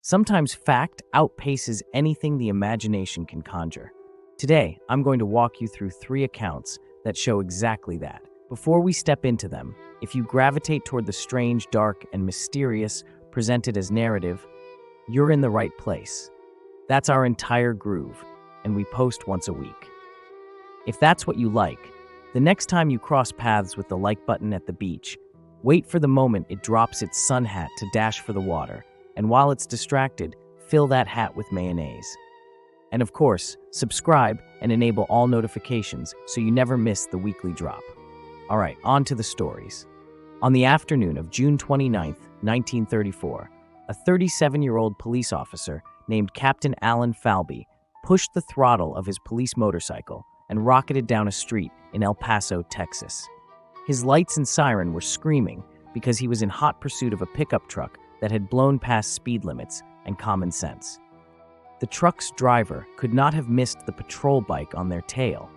Sometimes fact outpaces anything the imagination can conjure. Today, I'm going to walk you through 3 accounts that show exactly that. Before we step into them, if you gravitate toward the strange, dark, and mysterious presented as narrative, you're in the right place. That's our entire groove, and we post once a week. If that's what you like, the next time you cross paths with the like button at the beach, wait for the moment it drops its sun hat to dash for the water, and while it's distracted, fill that hat with mayonnaise. And of course, subscribe and enable all notifications so you never miss the weekly drop. All right, on to the stories. On the afternoon of June 29, 1934, a 37-year-old police officer named Captain Alan Falby pushed the throttle of his police motorcycle and rocketed down a street in El Paso, Texas. His lights and siren were screaming because he was in hot pursuit of a pickup truck that had blown past speed limits and common sense. The truck's driver could not have missed the patrol bike on their tail.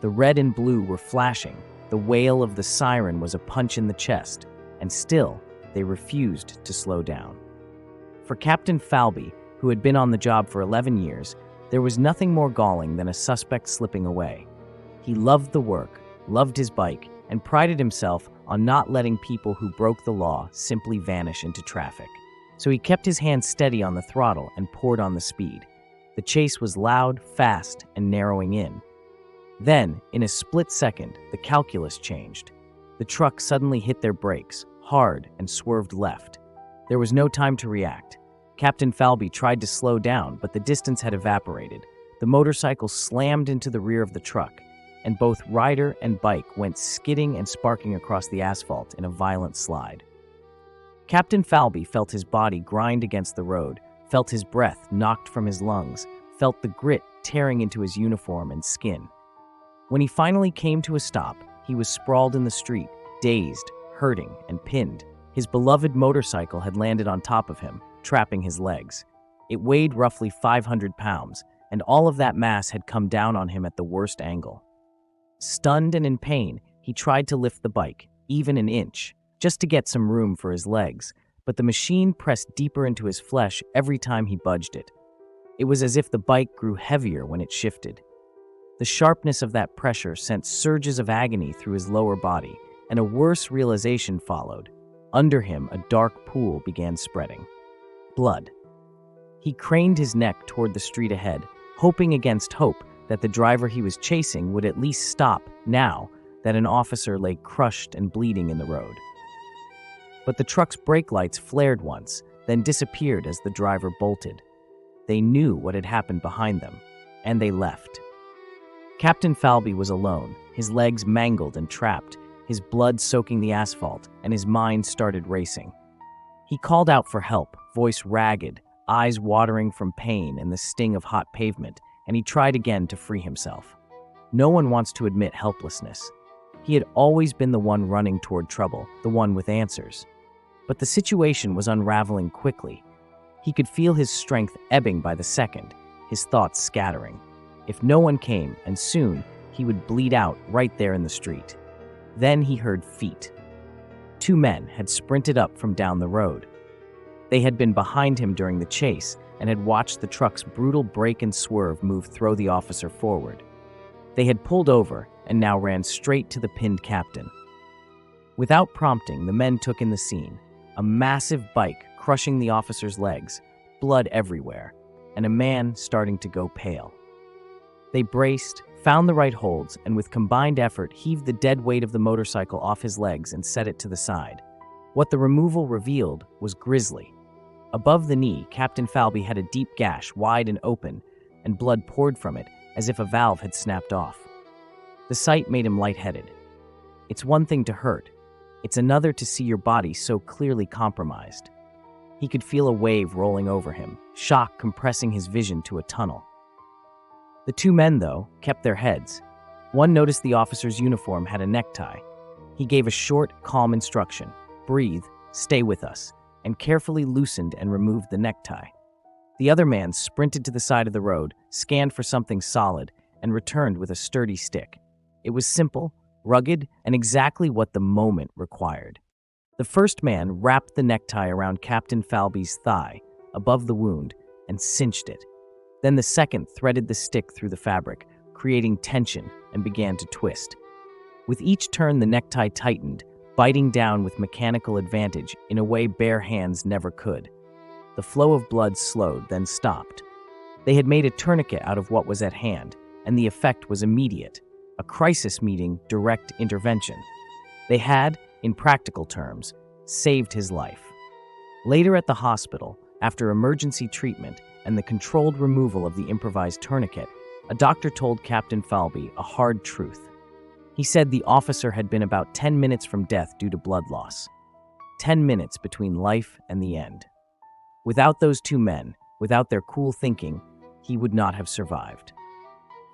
The red and blue were flashing, the wail of the siren was a punch in the chest, and still, they refused to slow down. For Captain Falby, who had been on the job for 11 years, there was nothing more galling than a suspect slipping away. He loved the work, loved his bike, and prided himself on not letting people who broke the law simply vanish into traffic. So he kept his hand steady on the throttle and poured on the speed. The chase was loud, fast, and narrowing in. Then, in a split second, the calculus changed. The truck suddenly hit their brakes, hard, and swerved left. There was no time to react. Captain Falby tried to slow down, but the distance had evaporated. The motorcycle slammed into the rear of the truck, and both rider and bike went skidding and sparking across the asphalt in a violent slide. Captain Falby felt his body grind against the road, felt his breath knocked from his lungs, felt the grit tearing into his uniform and skin. When he finally came to a stop, he was sprawled in the street, dazed, hurting, and pinned. His beloved motorcycle had landed on top of him, trapping his legs. It weighed roughly 500 pounds, and all of that mass had come down on him at the worst angle. Stunned and in pain, he tried to lift the bike, even an inch, just to get some room for his legs, but the machine pressed deeper into his flesh every time he budged it. It was as if the bike grew heavier when it shifted. The sharpness of that pressure sent surges of agony through his lower body, and a worse realization followed. Under him, a dark pool began spreading. Blood. He craned his neck toward the street ahead, hoping against hope that the driver he was chasing would at least stop now that an officer lay crushed and bleeding in the road. But the truck's brake lights flared once, then disappeared as the driver bolted. They knew what had happened behind them, and they left. Captain Falby was alone, his legs mangled and trapped, his blood soaking the asphalt, and his mind started racing. He called out for help, voice ragged, eyes watering from pain and the sting of hot pavement, and he tried again to free himself. No one wants to admit helplessness. He had always been the one running toward trouble, the one with answers. But the situation was unraveling quickly. He could feel his strength ebbing by the second, his thoughts scattering. If no one came, and soon, he would bleed out right there in the street. Then he heard feet. 2 men had sprinted up from down the road. They had been behind him during the chase and had watched the truck's brutal brake and swerve move throw the officer forward. They had pulled over and now ran straight to the pinned captain. Without prompting, the men took in the scene. A massive bike crushing the officer's legs, blood everywhere, and a man starting to go pale. They braced, found the right holds, and with combined effort heaved the dead weight of the motorcycle off his legs and set it to the side. What the removal revealed was grisly. Above the knee, Captain Falby had a deep gash, wide and open, and blood poured from it as if a valve had snapped off. The sight made him lightheaded. It's one thing to hurt. It's another to see your body so clearly compromised. He could feel a wave rolling over him, shock compressing his vision to a tunnel. The 2 men, though, kept their heads. One noticed the officer's uniform had a necktie. He gave a short, calm instruction, "Breathe, stay with us," and carefully loosened and removed the necktie. The other man sprinted to the side of the road, scanned for something solid, and returned with a sturdy stick. It was simple, rugged, and exactly what the moment required. The first man wrapped the necktie around Captain Falby's thigh, above the wound and cinched it. Then the second threaded the stick through the fabric, creating tension, and began to twist. With each turn, the necktie tightened, biting down with mechanical advantage in a way bare hands never could. The flow of blood slowed, then stopped. They had made a tourniquet out of what was at hand, and the effect was immediate. A crisis meeting, direct intervention. They had, in practical terms, saved his life. Later at the hospital, after emergency treatment and the controlled removal of the improvised tourniquet, a doctor told Captain Falby a hard truth. He said the officer had been about 10 minutes from death due to blood loss. 10 minutes between life and the end. Without those two men, without their cool thinking, he would not have survived.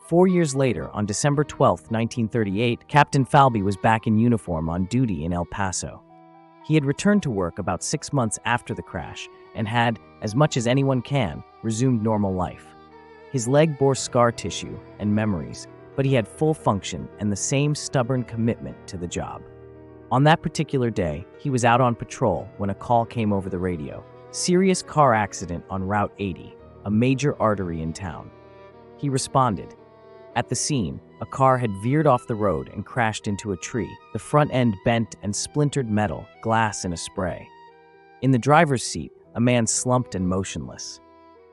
4 years later, on December 12, 1938, Captain Falby was back in uniform on duty in El Paso. He had returned to work about 6 months after the crash and had, as much as anyone can, resumed normal life. His leg bore scar tissue and memories, but he had full function and the same stubborn commitment to the job. On that particular day, he was out on patrol when a call came over the radio. Serious car accident on Route 80, a major artery in town. He responded. At the scene, a car had veered off the road and crashed into a tree, the front end bent and splintered metal, glass in a spray. In the driver's seat, a man slumped and motionless.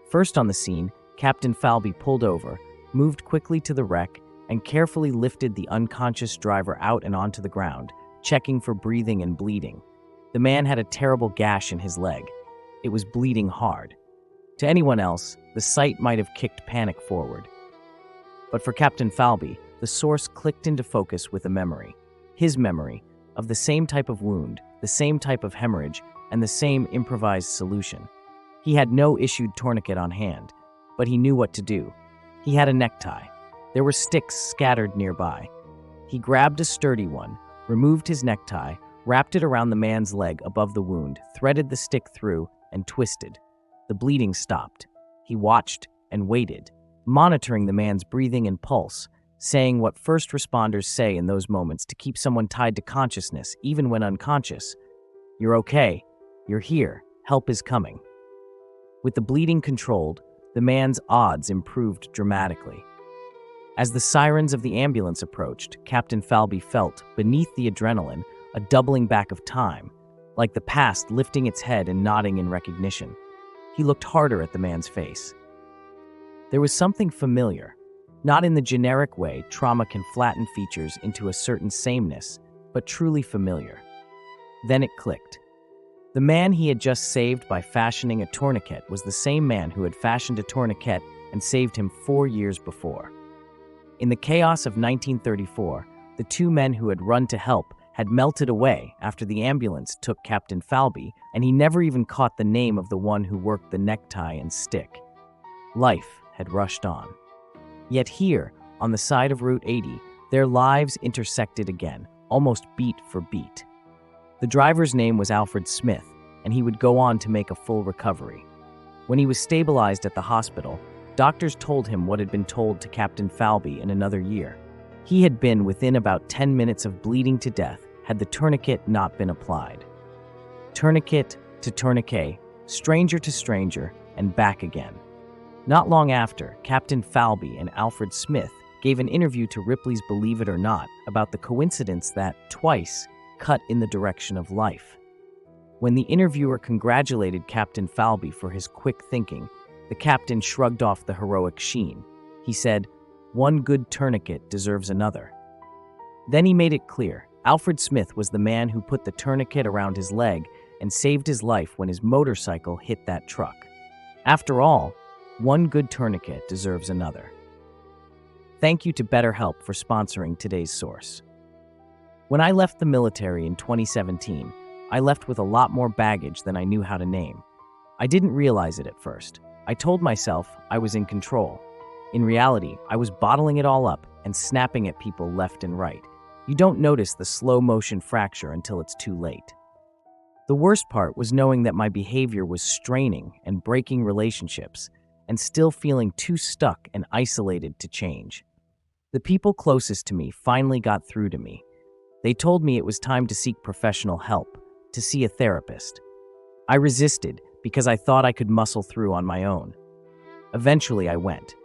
First on the scene, Captain Falby pulled over, moved quickly to the wreck, and carefully lifted the unconscious driver out and onto the ground, checking for breathing and bleeding. The man had a terrible gash in his leg. It was bleeding hard. To anyone else, the sight might have kicked panic forward. But for Captain Falby, the source clicked into focus with a memory. His memory of the same type of wound, the same type of hemorrhage, and the same improvised solution. He had no issued tourniquet on hand, but he knew what to do. He had a necktie. There were sticks scattered nearby. He grabbed a sturdy one, removed his necktie, wrapped it around the man's leg above the wound, threaded the stick through, and twisted. The bleeding stopped. He watched and waited, monitoring the man's breathing and pulse, saying what first responders say in those moments to keep someone tied to consciousness, even when unconscious. "You're okay. You're here. Help is coming." With the bleeding controlled, the man's odds improved dramatically. As the sirens of the ambulance approached, Captain Falby felt, beneath the adrenaline, a doubling back of time, like the past lifting its head and nodding in recognition. He looked harder at the man's face. There was something familiar, not in the generic way trauma can flatten features into a certain sameness, but truly familiar. Then it clicked. The man he had just saved by fashioning a tourniquet was the same man who had fashioned a tourniquet and saved him 4 years before. In the chaos of 1934, the two men who had run to help had melted away after the ambulance took Captain Falby, and he never even caught the name of the one who worked the necktie and stick. Life had rushed on. Yet here, on the side of Route 80, their lives intersected again, almost beat for beat. The driver's name was Alfred Smith, and he would go on to make a full recovery. When he was stabilized at the hospital, doctors told him what had been told to Captain Falby in another year. He had been within about 10 minutes of bleeding to death had the tourniquet not been applied. Tourniquet to tourniquet, stranger to stranger, and back again. Not long after, Captain Falby and Alfred Smith gave an interview to Ripley's Believe It or Not about the coincidence that, twice, cut in the direction of life. When the interviewer congratulated Captain Falby for his quick thinking, the captain shrugged off the heroic sheen. He said, "One good tourniquet deserves another." Then he made it clear, Alfred Smith was the man who put the tourniquet around his leg and saved his life when his motorcycle hit that truck. After all, one good tourniquet deserves another. Thank you to BetterHelp for sponsoring today's source. When I left the military in 2017, I left with a lot more baggage than I knew how to name. I didn't realize it at first. I told myself I was in control. In reality, I was bottling it all up and snapping at people left and right. You don't notice the slow-motion fracture until it's too late. The worst part was knowing that my behavior was straining and breaking relationships, and still feeling too stuck and isolated to change. The people closest to me finally got through to me. They told me it was time to seek professional help, to see a therapist. I resisted because I thought I could muscle through on my own. Eventually, I went.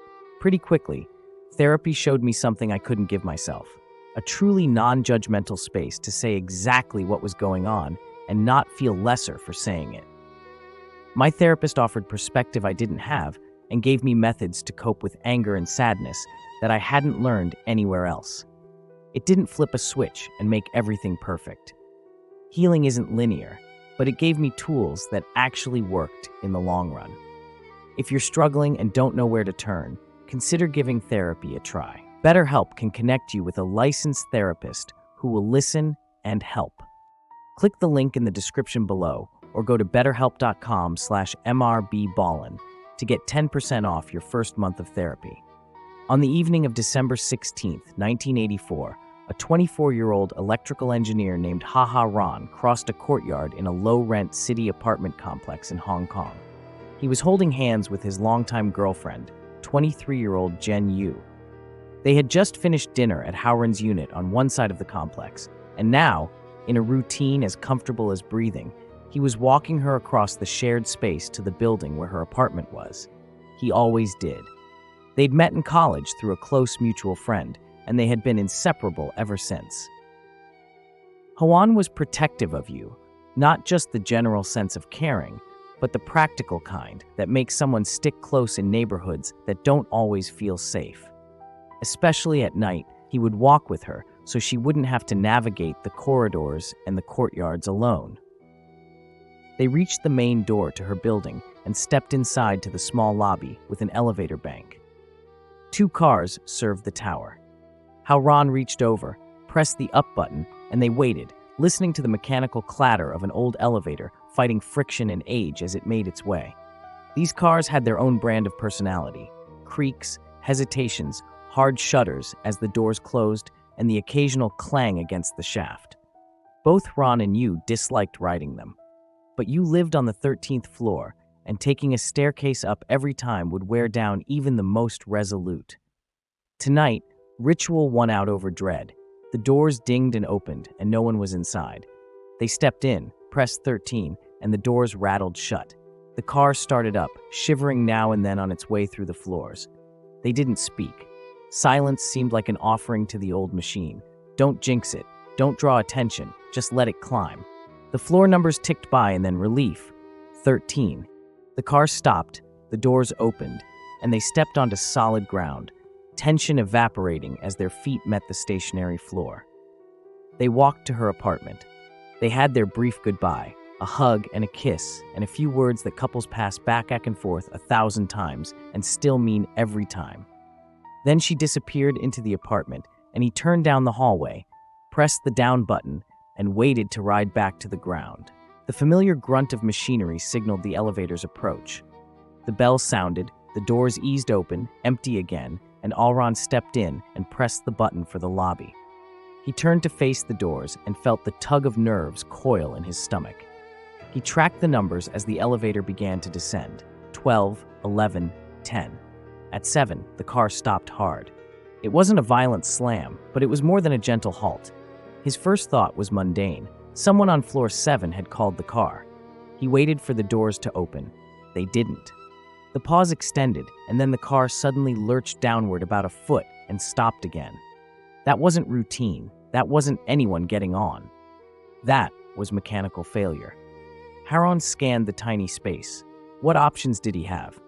Pretty quickly, therapy showed me something I couldn't give myself: a truly non-judgmental space to say exactly what was going on and not feel lesser for saying it. My therapist offered perspective I didn't have and gave me methods to cope with anger and sadness that I hadn't learned anywhere else. It didn't flip a switch and make everything perfect. Healing isn't linear, but it gave me tools that actually worked in the long run. If you're struggling and don't know where to turn, consider giving therapy a try. BetterHelp can connect you with a licensed therapist who will listen and help. Click the link in the description below or go to betterhelp.com/mrballin to get 10% off your first month of therapy. On the evening of December 16, 1984, a 24-year-old electrical engineer named Haha Ron crossed a courtyard in a low-rent city apartment complex in Hong Kong. He was holding hands with his longtime girlfriend, 23-year-old Jen Yu. They had just finished dinner at Howren's unit on one side of the complex, and now, in a routine as comfortable as breathing, he was walking her across the shared space to the building where her apartment was. He always did. They'd met in college through a close mutual friend, and they had been inseparable ever since. Hwan was protective of you, not just the general sense of caring, but the practical kind that makes someone stick close in neighborhoods that don't always feel safe. Especially at night, he would walk with her so she wouldn't have to navigate the corridors and the courtyards alone. They reached the main door to her building and stepped inside to the small lobby with an elevator bank. 2 cars served the tower. Ron reached over, pressed the up button, and they waited, listening to the mechanical clatter of an old elevator fighting friction and age as it made its way. These cars had their own brand of personality: creaks, hesitations, hard shutters as the doors closed, and the occasional clang against the shaft. Both Ron and Yu disliked riding them. But Yu lived on the 13th floor, and taking a staircase up every time would wear down even the most resolute. Tonight, ritual won out over dread. The doors dinged and opened, and no one was inside. They stepped in, pressed 13, and the doors rattled shut. The car started up, shivering now and then on its way through the floors. They didn't speak. Silence seemed like an offering to the old machine. Don't jinx it. Don't draw attention. Just let it climb. The floor numbers ticked by, and then relief. 13. The car stopped, the doors opened, and they stepped onto solid ground, tension evaporating as their feet met the stationary floor. They walked to her apartment. They had their brief goodbye, a hug and a kiss, and a few words that couples pass back and forth 1,000 times and still mean every time. Then she disappeared into the apartment, and he turned down the hallway, pressed the down button, and waited to ride back to the ground. The familiar grunt of machinery signaled the elevator's approach. The bell sounded, the doors eased open, empty again, and Alron stepped in and pressed the button for the lobby. He turned to face the doors and felt the tug of nerves coil in his stomach. He tracked the numbers as the elevator began to descend: 12, 11, 10. At 7, the car stopped hard. It wasn't a violent slam, but it was more than a gentle halt. His first thought was mundane. Someone on floor 7 had called the car. He waited for the doors to open. They didn't. The pause extended, and then the car suddenly lurched downward about a foot and stopped again. That wasn't routine. That wasn't anyone getting on. That was mechanical failure. Haron scanned the tiny space. What options did he have?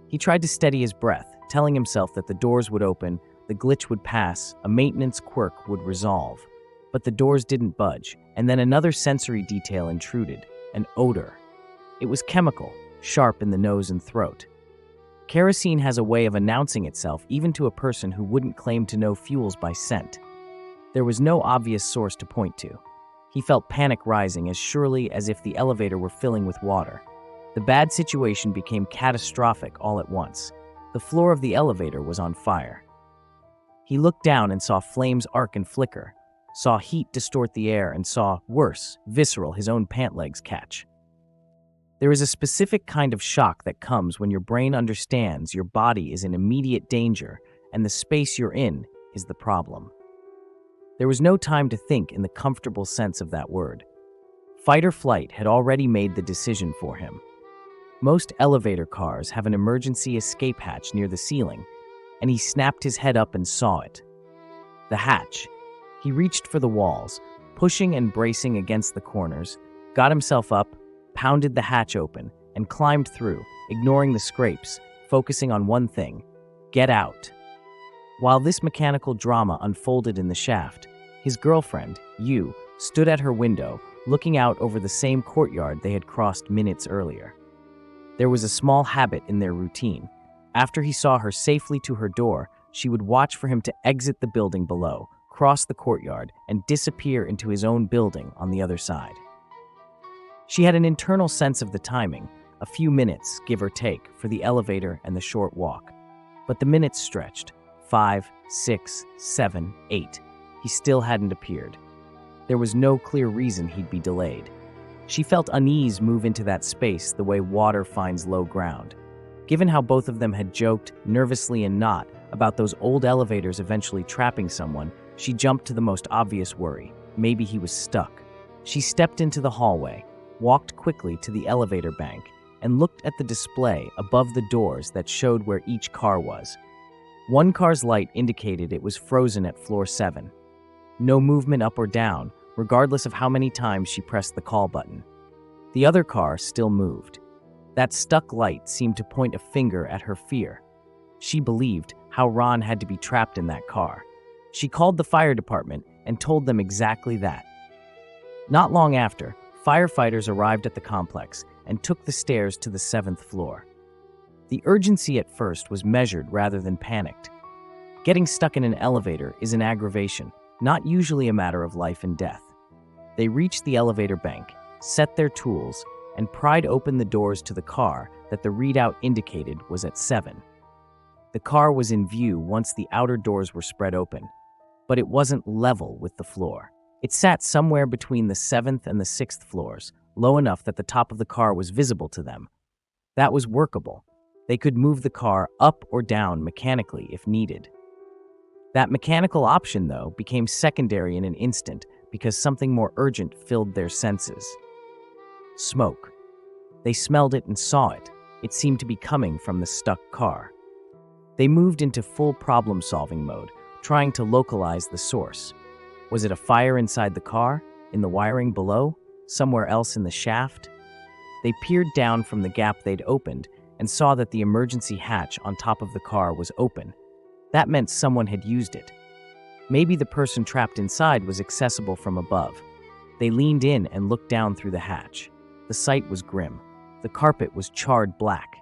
He tried to steady his breath, telling himself that the doors would open, the glitch would pass, a maintenance quirk would resolve. But the doors didn't budge, and then another sensory detail intruded: an odor. It was chemical, sharp in the nose and throat. Kerosene has a way of announcing itself even to a person who wouldn't claim to know fuels by scent. There was no obvious source to point to. He felt panic rising as surely as if the elevator were filling with water. The bad situation became catastrophic all at once. The floor of the elevator was on fire. He looked down and saw flames arc and flicker, saw heat distort the air, and saw, worse, visceral, his own pant legs catch. There is a specific kind of shock that comes when your brain understands your body is in immediate danger and the space you're in is the problem. There was no time to think in the comfortable sense of that word. Fight or flight had already made the decision for him. Most elevator cars have an emergency escape hatch near the ceiling, and he snapped his head up and saw it. The hatch. He reached for the walls, pushing and bracing against the corners, got himself up, pounded the hatch open, and climbed through, ignoring the scrapes, focusing on one thing: get out. While this mechanical drama unfolded in the shaft, his girlfriend, Yu, stood at her window, looking out over the same courtyard they had crossed minutes earlier. There was a small habit in their routine. After he saw her safely to her door, she would watch for him to exit the building below, cross the courtyard, and disappear into his own building on the other side. She had an internal sense of the timing, a few minutes, give or take, for the elevator and the short walk. But the minutes stretched. 5, 6, 7, 8. He still hadn't appeared. There was no clear reason he'd be delayed. She felt unease move into that space the way water finds low ground. Given how both of them had joked, nervously and not, about those old elevators eventually trapping someone, she jumped to the most obvious worry. Maybe he was stuck. She stepped into the hallway, walked quickly to the elevator bank, and looked at the display above the doors that showed where each car was. One car's light indicated it was frozen at floor 7. No movement up or down, regardless of how many times she pressed the call button. The other car still moved. That stuck light seemed to point a finger at her fear. She believed how Ron had to be trapped in that car. She called the fire department and told them exactly that. Not long after, firefighters arrived at the complex and took the stairs to the 7th floor. The urgency at first was measured rather than panicked. Getting stuck in an elevator is an aggravation, not usually a matter of life and death. They reached the elevator bank, set their tools, and pried open the doors to the car that the readout indicated was at 7. The car was in view once the outer doors were spread open, but it wasn't level with the floor. It sat somewhere between the 7th and the 6th floors, low enough that the top of the car was visible to them. That was workable. They could move the car up or down mechanically if needed. That mechanical option, though, became secondary in an instant because something more urgent filled their senses. Smoke. They smelled it and saw it. It seemed to be coming from the stuck car. They moved into full problem-solving mode, trying to localize the source. Was it a fire inside the car, in the wiring below, somewhere else in the shaft? They peered down from the gap they'd opened and saw that the emergency hatch on top of the car was open. That meant someone had used it. Maybe the person trapped inside was accessible from above. They leaned in and looked down through the hatch. The sight was grim. The carpet was charred black.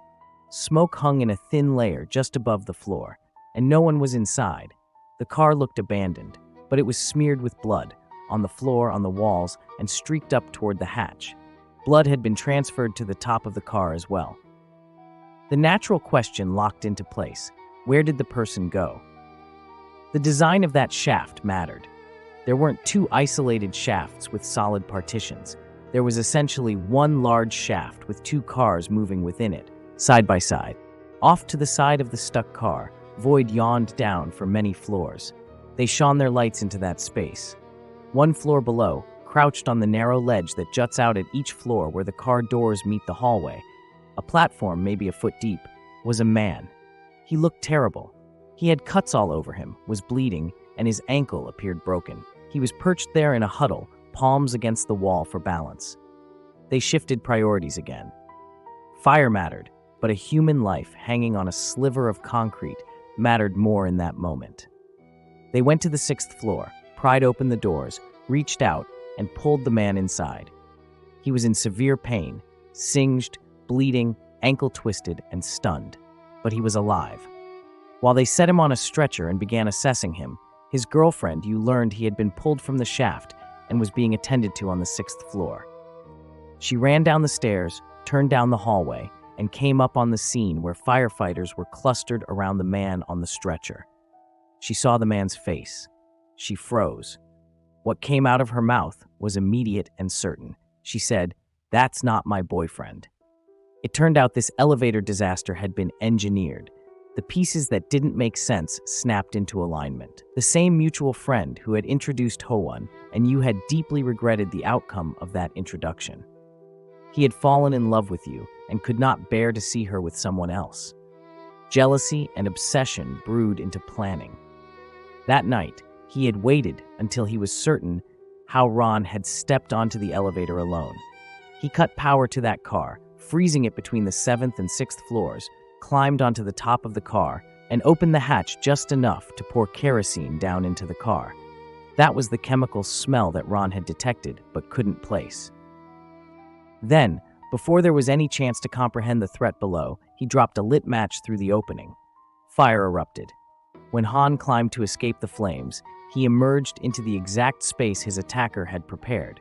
Smoke hung in a thin layer just above the floor, and no one was inside. The car looked abandoned, but it was smeared with blood, on the floor, on the walls, and streaked up toward the hatch. Blood had been transferred to the top of the car as well. The natural question locked into place. Where did the person go? The design of that shaft mattered. There weren't two isolated shafts with solid partitions. There was essentially one large shaft with two cars moving within it, side by side. Off to the side of the stuck car, void yawned down for many floors. They shone their lights into that space. One floor below, crouched on the narrow ledge that juts out at each floor where the car doors meet the hallway, a platform maybe a foot deep, was a man. He looked terrible. He had cuts all over him, was bleeding, and his ankle appeared broken. He was perched there in a huddle, palms against the wall for balance. They shifted priorities again. Fire mattered, but a human life hanging on a sliver of concrete mattered more in that moment. They went to the 6th floor, pried open the doors, reached out, and pulled the man inside. He was in severe pain, singed, bleeding, ankle twisted, and stunned. But he was alive. While they set him on a stretcher and began assessing him, his girlfriend, you learned he had been pulled from the shaft and was being attended to on the 6th floor. She ran down the stairs, turned down the hallway, and came up on the scene where firefighters were clustered around the man on the stretcher. She saw the man's face. She froze. What came out of her mouth was immediate and certain. She said, "That's not my boyfriend." It turned out this elevator disaster had been engineered. The pieces that didn't make sense snapped into alignment. The same mutual friend who had introduced Howon, and you had deeply regretted the outcome of that introduction. He had fallen in love with you and could not bear to see her with someone else. Jealousy and obsession brewed into planning. That night, he had waited until he was certain how Ron had stepped onto the elevator alone. He cut power to that car, freezing it between the 7th and 6th floors, climbed onto the top of the car, and opened the hatch just enough to pour kerosene down into the car. That was the chemical smell that Ron had detected but couldn't place. Then, before there was any chance to comprehend the threat below, he dropped a lit match through the opening. Fire erupted. When Han climbed to escape the flames, he emerged into the exact space his attacker had prepared.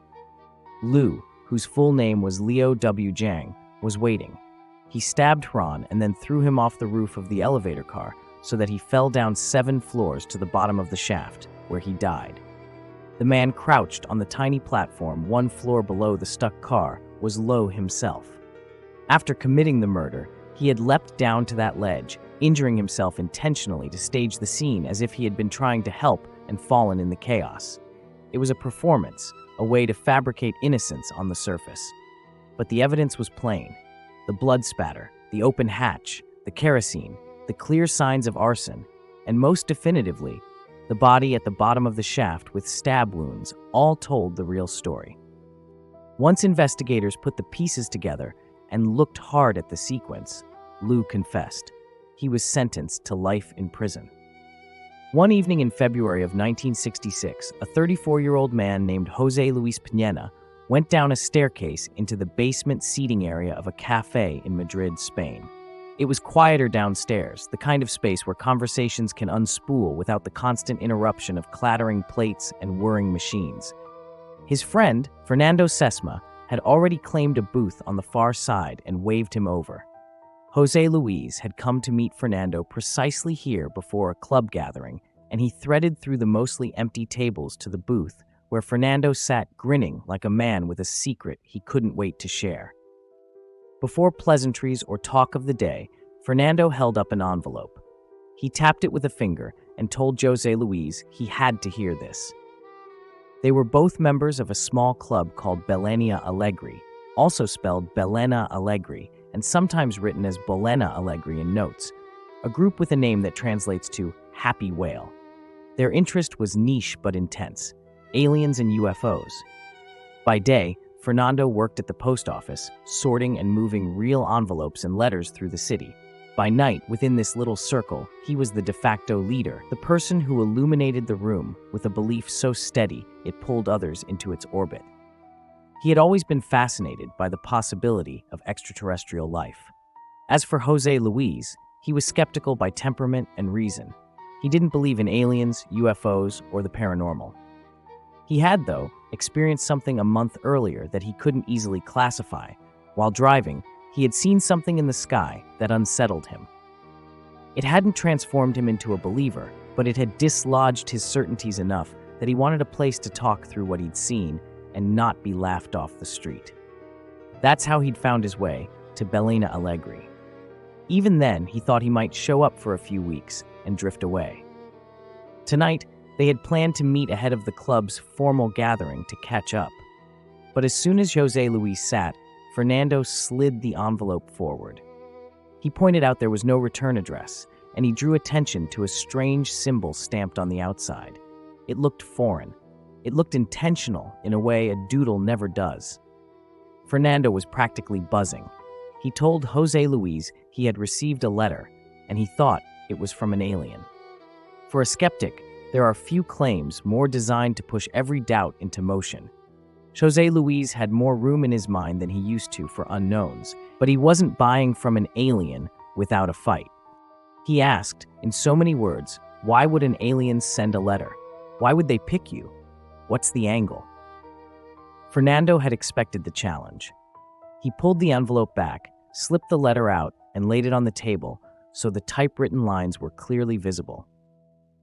Lu, whose full name was Liu W. Jiang, was waiting. He stabbed Ron and then threw him off the roof of the elevator car so that he fell down 7 floors to the bottom of the shaft, where he died. The man crouched on the tiny platform 1 floor below the stuck car was Lo himself. After committing the murder, he had leapt down to that ledge, injuring himself intentionally to stage the scene as if he had been trying to help and fallen in the chaos. It was a performance, a way to fabricate innocence on the surface. But the evidence was plain. The blood spatter, the open hatch, the kerosene, the clear signs of arson, and most definitively, the body at the bottom of the shaft with stab wounds all told the real story. Once investigators put the pieces together and looked hard at the sequence, Lu confessed. He was sentenced to life in prison. One evening in February of 1966, a 34-year-old man named José Luis Peñena went down a staircase into the basement seating area of a cafe in Madrid, Spain. It was quieter downstairs, the kind of space where conversations can unspool without the constant interruption of clattering plates and whirring machines. His friend, Fernando Sesma, had already claimed a booth on the far side and waved him over. José Luis had come to meet Fernando precisely here before a club gathering, and he threaded through the mostly empty tables to the booth, where Fernando sat grinning like a man with a secret he couldn't wait to share. Before pleasantries or talk of the day, Fernando held up an envelope. He tapped it with a finger and told José Luis he had to hear this. They were both members of a small club called Belenia Alegre, also spelled Belena Alegre, and sometimes written as Bolena Alegre in notes, a group with a name that translates to Happy Whale. Their interest was niche but intense: aliens and UFOs. By day, Fernando worked at the post office, sorting and moving real envelopes and letters through the city. By night, within this little circle, he was the de facto leader, the person who illuminated the room with a belief so steady it pulled others into its orbit. He had always been fascinated by the possibility of extraterrestrial life. As for José Luis, he was skeptical by temperament and reason. He didn't believe in aliens, UFOs, or the paranormal. He had, though, experienced something a month earlier that he couldn't easily classify. While driving, he had seen something in the sky that unsettled him. It hadn't transformed him into a believer, but it had dislodged his certainties enough that he wanted a place to talk through what he'd seen and not be laughed off the street. That's how he'd found his way to Belena Alegre. Even then, he thought he might show up for a few weeks and drift away. Tonight, they had planned to meet ahead of the club's formal gathering to catch up. But as soon as José Luis sat, Fernando slid the envelope forward. He pointed out there was no return address, and he drew attention to a strange symbol stamped on the outside. It looked foreign. It looked intentional in a way a doodle never does. Fernando was practically buzzing. He told José Luis he had received a letter, and he thought it was from an alien. For a skeptic, there are few claims more designed to push every doubt into motion. José Luis had more room in his mind than he used to for unknowns, but he wasn't buying from an alien without a fight. He asked, in so many words, why would an alien send a letter? Why would they pick you? What's the angle? Fernando had expected the challenge. He pulled the envelope back, slipped the letter out, and laid it on the table so the typewritten lines were clearly visible.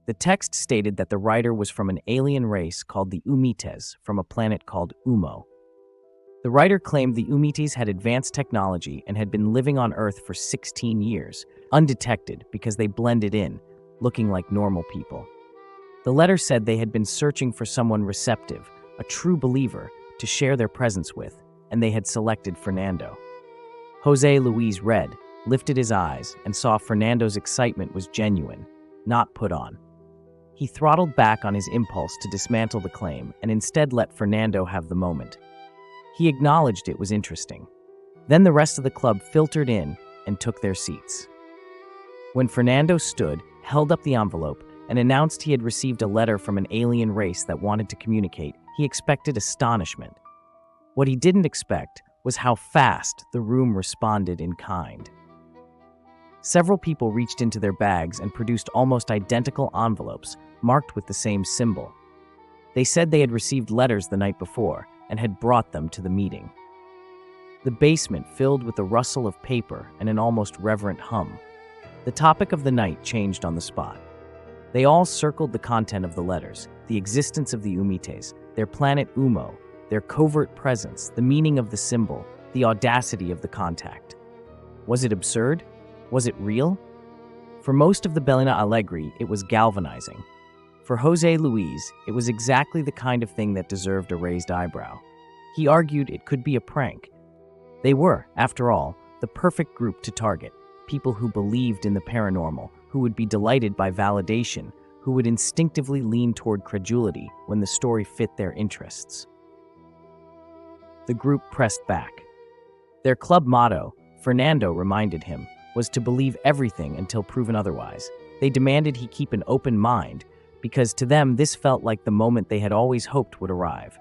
The text stated that the writer was from an alien race called the Ummites from a planet called Ummo. The writer claimed the Ummites had advanced technology and had been living on Earth for 16 years, undetected because they blended in, looking like normal people. The letter said they had been searching for someone receptive, a true believer, to share their presence with, and they had selected Fernando. Jose Luis read, lifted his eyes, and saw Fernando's excitement was genuine, not put on. He throttled back on his impulse to dismantle the claim and instead let Fernando have the moment. He acknowledged it was interesting. Then the rest of the club filtered in and took their seats. When Fernando stood, held up the envelope, and announced he had received a letter from an alien race that wanted to communicate, he expected astonishment. What he didn't expect was how fast the room responded in kind. Several people reached into their bags and produced almost identical envelopes marked with the same symbol. They said they had received letters the night before and had brought them to the meeting. The basement filled with the rustle of paper and an almost reverent hum. The topic of the night changed on the spot. They all circled the content of the letters, the existence of the Umites, their planet Ummo, their covert presence, the meaning of the symbol, the audacity of the contact. Was it absurd? Was it real? For most of the Bellina Allegri, it was galvanizing. For Jose Luis, it was exactly the kind of thing that deserved a raised eyebrow. He argued it could be a prank. They were, after all, the perfect group to target, people who believed in the paranormal, who would be delighted by validation, who would instinctively lean toward credulity when the story fit their interests. The group pressed back. Their club motto, Fernando reminded him, was to believe everything until proven otherwise. They demanded he keep an open mind, because to them this felt like the moment they had always hoped would arrive.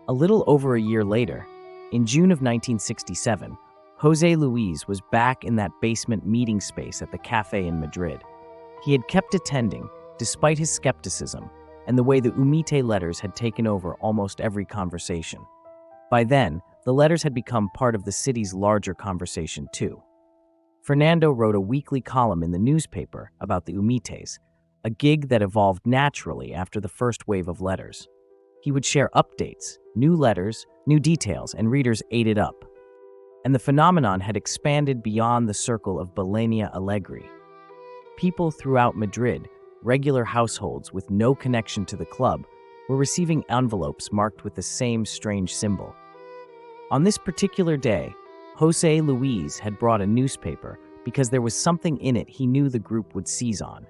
A little over a year later, in June of 1967, Jose Luis was back in that basement meeting space at the cafe in Madrid. He had kept attending, despite his skepticism, and the way the Umite letters had taken over almost every conversation. By then, the letters had become part of the city's larger conversation too. Fernando wrote a weekly column in the newspaper about the Umites, a gig that evolved naturally after the first wave of letters. He would share updates, new letters, new details, and readers ate it up. And the phenomenon had expanded beyond the circle of Bellina Allegri. People throughout Madrid, regular households with no connection to the club, were receiving envelopes marked with the same strange symbol. On this particular day, Jose Luis had brought a newspaper because there was something in it he knew the group would seize on.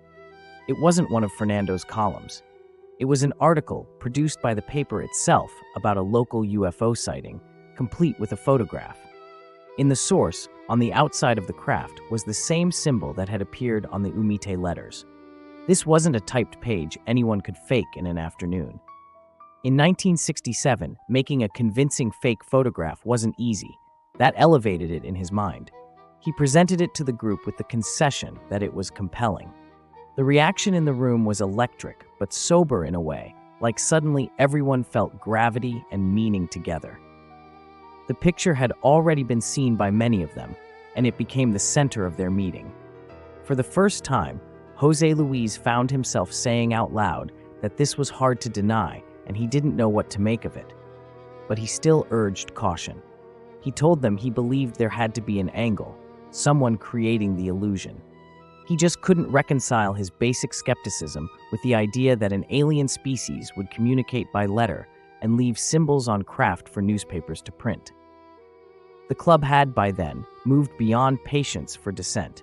It wasn't one of Fernando's columns. It was an article produced by the paper itself about a local UFO sighting, complete with a photograph. In the source, on the outside of the craft, was the same symbol that had appeared on the Umite letters. This wasn't a typed page anyone could fake in an afternoon. In 1967, making a convincing fake photograph wasn't easy. That elevated it in his mind. He presented it to the group with the concession that it was compelling. The reaction in the room was electric, but sober in a way, like suddenly everyone felt gravity and meaning together. The picture had already been seen by many of them, and it became the center of their meeting. For the first time, Jose Luis found himself saying out loud that this was hard to deny and he didn't know what to make of it. But he still urged caution. He told them he believed there had to be an angle, someone creating the illusion. He just couldn't reconcile his basic skepticism with the idea that an alien species would communicate by letter and leave symbols on craft for newspapers to print. The club had, by then, moved beyond patience for dissent.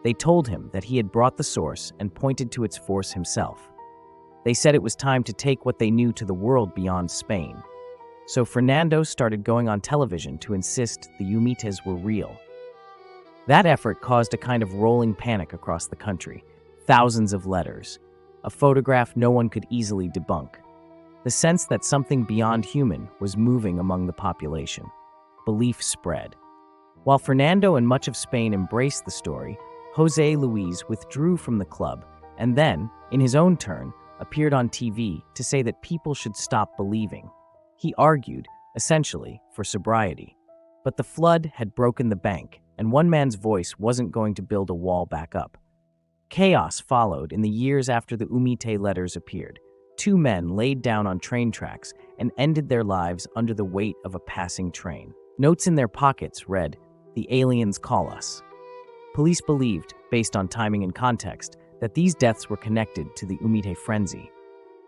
They told him that he had brought the source and pointed to its force himself. They said it was time to take what they knew to the world beyond Spain. So Fernando started going on television to insist the Umites were real. That effort caused a kind of rolling panic across the country. Thousands of letters. A photograph no one could easily debunk. The sense that something beyond human was moving among the population. Belief spread. While Fernando and much of Spain embraced the story, Jose Luis withdrew from the club and then, in his own turn, appeared on TV to say that people should stop believing. He argued, essentially, for sobriety. But the flood had broken the bank, and one man's voice wasn't going to build a wall back up. Chaos followed in the years after the Umite letters appeared. Two men laid down on train tracks and ended their lives under the weight of a passing train. Notes in their pockets read, "The aliens call us." Police believed, based on timing and context, that these deaths were connected to the Umite frenzy.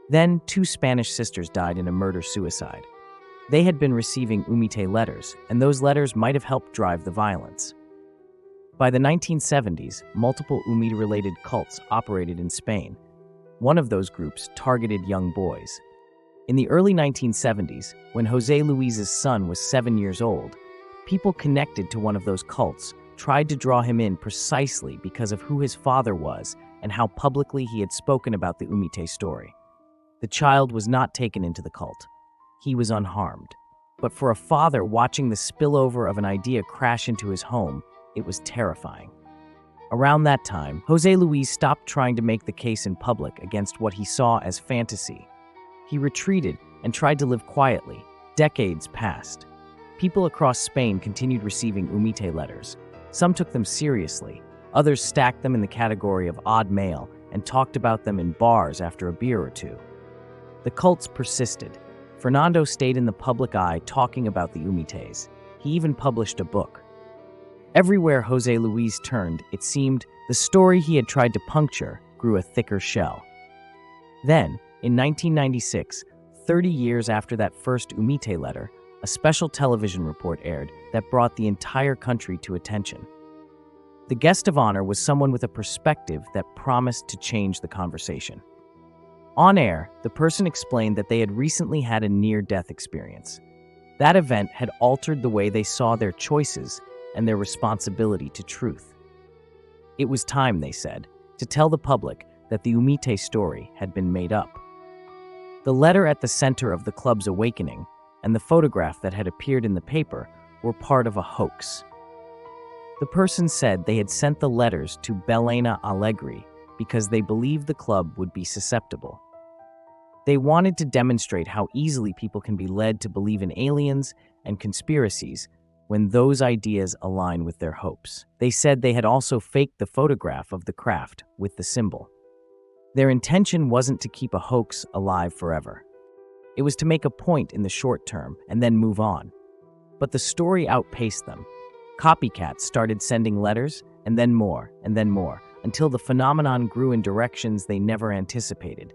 Then, two Spanish sisters died in a murder-suicide. They had been receiving Umite letters, and those letters might have helped drive the violence. By the 1970s, multiple Umite-related cults operated in Spain. One of those groups targeted young boys. In the early 1970s, when José Luis's son was 7 years old, people connected to one of those cults tried to draw him in precisely because of who his father was and how publicly he had spoken about the Umite story. The child was not taken into the cult. He was unharmed. But for a father watching the spillover of an idea crash into his home, it was terrifying. Around that time, José Luis stopped trying to make the case in public against what he saw as fantasy. He retreated and tried to live quietly. Decades passed. People across Spain continued receiving Umite letters. Some took them seriously. Others stacked them in the category of odd mail and talked about them in bars after a beer or two. The cults persisted. Fernando stayed in the public eye talking about the Umites. He even published a book. Everywhere José Luis turned, it seemed the story he had tried to puncture grew a thicker shell. Then, in 1996, 30 years after that first Umite letter, a special television report aired that brought the entire country to attention. The guest of honor was someone with a perspective that promised to change the conversation. On air, the person explained that they had recently had a near-death experience. That event had altered the way they saw their choices and their responsibility to truth. It was time, they said, to tell the public that the Umite story had been made up. The letter at the center of the club's awakening and the photograph that had appeared in the paper were part of a hoax. The person said they had sent the letters to Belena Alegre because they believed the club would be susceptible. They wanted to demonstrate how easily people can be led to believe in aliens and conspiracies when those ideas align with their hopes. They said they had also faked the photograph of the craft with the symbol. Their intention wasn't to keep a hoax alive forever. It was to make a point in the short term and then move on. But the story outpaced them. Copycats started sending letters, and then more, until the phenomenon grew in directions they never anticipated.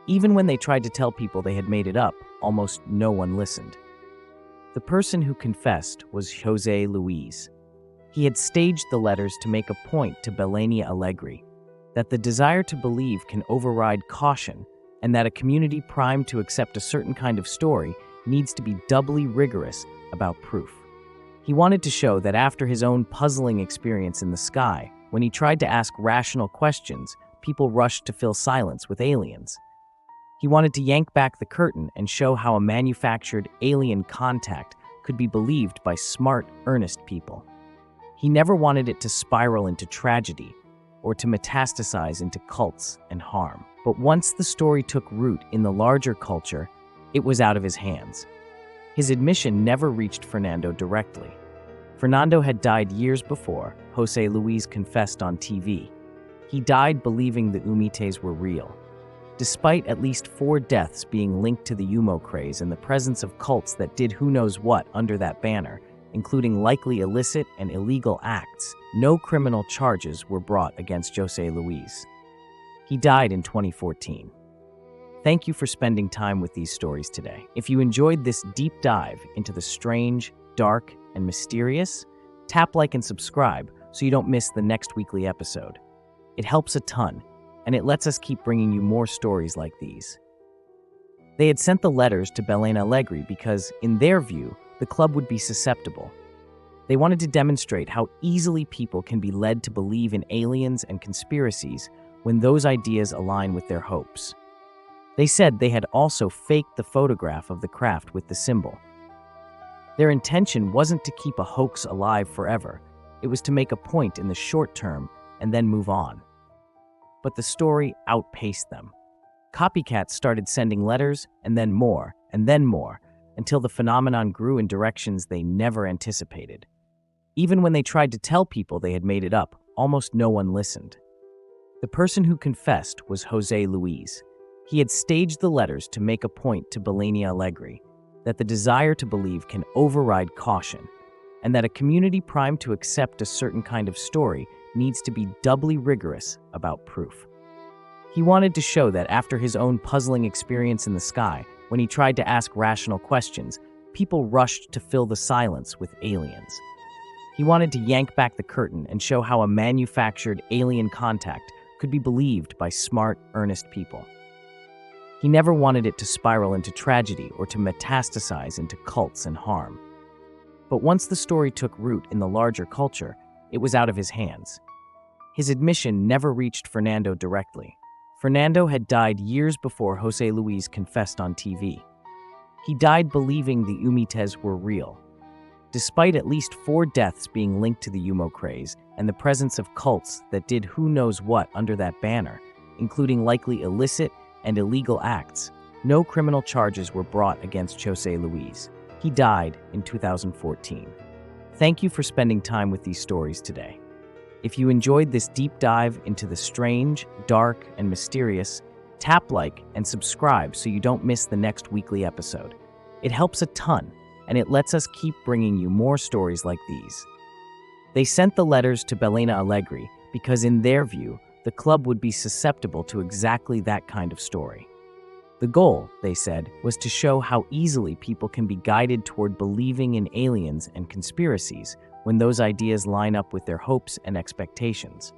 Even when they tried to tell people they had made it up, almost no one listened. The person who confessed was José Luis. He had staged the letters to make a point to Belena Alegre, that the desire to believe can override caution, and that a community primed to accept a certain kind of story needs to be doubly rigorous about proof. He wanted to show that after his own puzzling experience in the sky, when he tried to ask rational questions, people rushed to fill silence with aliens. He wanted to yank back the curtain and show how a manufactured alien contact could be believed by smart, earnest people. He never wanted it to spiral into tragedy or to metastasize into cults and harm. But once the story took root in the larger culture, it was out of his hands. His admission never reached Fernando directly. Fernando had died years before José Luis confessed on TV. He died believing the Umites were real. Despite at least 4 deaths being linked to the Ummo craze and the presence of cults that did who knows what under that banner, including likely illicit and illegal acts, no criminal charges were brought against José Luis. He died in 2014. Thank you for spending time with these stories today. If you enjoyed this deep dive into the strange, dark, and mysterious, tap like and subscribe so you don't miss the next weekly episode. It helps a ton, and it lets us keep bringing you more stories like these. They had sent the letters to Belena Alegre because, in their view, the club would be susceptible. They wanted to demonstrate how easily people can be led to believe in aliens and conspiracies when those ideas align with their hopes. They said they had also faked the photograph of the craft with the symbol. Their intention wasn't to keep a hoax alive forever. It was to make a point in the short term and then move on. But the story outpaced them. Copycats started sending letters, and then more, until the phenomenon grew in directions they never anticipated. Even when they tried to tell people they had made it up, almost no one listened. The person who confessed was José Luis. He had staged the letters to make a point to Belena Alegre, that the desire to believe can override caution, and that a community primed to accept a certain kind of story needs to be doubly rigorous about proof. He wanted to show that after his own puzzling experience in the sky, when he tried to ask rational questions, people rushed to fill the silence with aliens. He wanted to yank back the curtain and show how a manufactured alien contact could be believed by smart, earnest people. He never wanted it to spiral into tragedy or to metastasize into cults and harm. But once the story took root in the larger culture, it was out of his hands. His admission never reached Fernando directly. Fernando had died years before José Luis confessed on TV. He died believing the Ummites were real. Despite at least 4 deaths being linked to the Ummo craze and the presence of cults that did who knows what under that banner, including likely illicit and illegal acts, no criminal charges were brought against José Luis. He died in 2014. Thank you for spending time with these stories today. If you enjoyed this deep dive into the strange, dark, and mysterious, tap like and subscribe so you don't miss the next weekly episode. It helps a ton, and it lets us keep bringing you more stories like these. They sent the letters to Belena Allegri because in their view, the club would be susceptible to exactly that kind of story. The goal, they said, was to show how easily people can be guided toward believing in aliens and conspiracies when those ideas line up with their hopes and expectations.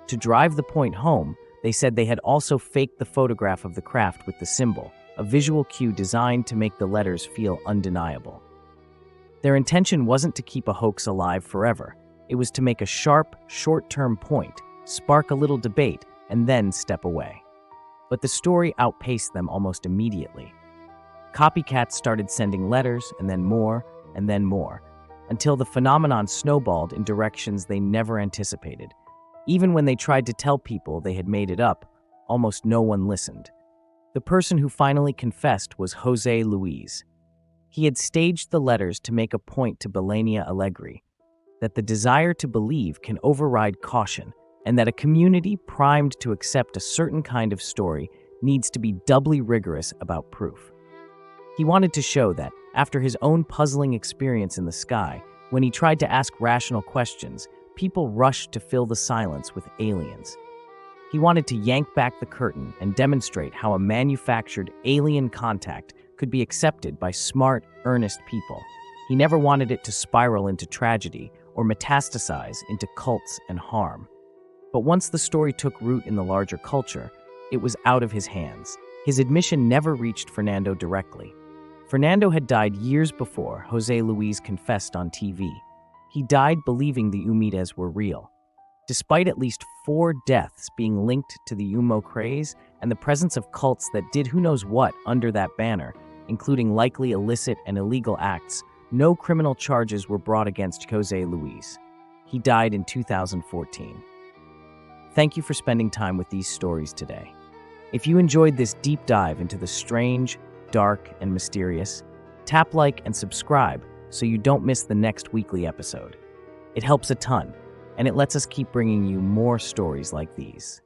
To drive the point home, they said they had also faked the photograph of the craft with the symbol, a visual cue designed to make the letters feel undeniable. Their intention wasn't to keep a hoax alive forever. It was to make a sharp, short-term point, spark a little debate, and then step away. But the story outpaced them almost immediately. Copycats started sending letters, and then more, until the phenomenon snowballed in directions they never anticipated. Even when they tried to tell people they had made it up, almost no one listened. The person who finally confessed was José Luis. He had staged the letters to make a point to Belena Allegri that the desire to believe can override caution, and that a community primed to accept a certain kind of story needs to be doubly rigorous about proof. He wanted to show that, after his own puzzling experience in the sky, when he tried to ask rational questions, people rushed to fill the silence with aliens. He wanted to yank back the curtain and demonstrate how a manufactured alien contact could be accepted by smart, earnest people. He never wanted it to spiral into tragedy or metastasize into cults and harm. But once the story took root in the larger culture, it was out of his hands. His admission never reached Fernando directly. Fernando had died years before José Luis confessed on TV. He died believing the Ummites were real. Despite at least 4 deaths being linked to the Ummo craze and the presence of cults that did who knows what under that banner, including likely illicit and illegal acts, no criminal charges were brought against José Luis. He died in 2014. Thank you for spending time with these stories today. If you enjoyed this deep dive into the strange, dark, and mysterious, tap like and subscribe so you don't miss the next weekly episode. It helps a ton, and it lets us keep bringing you more stories like these.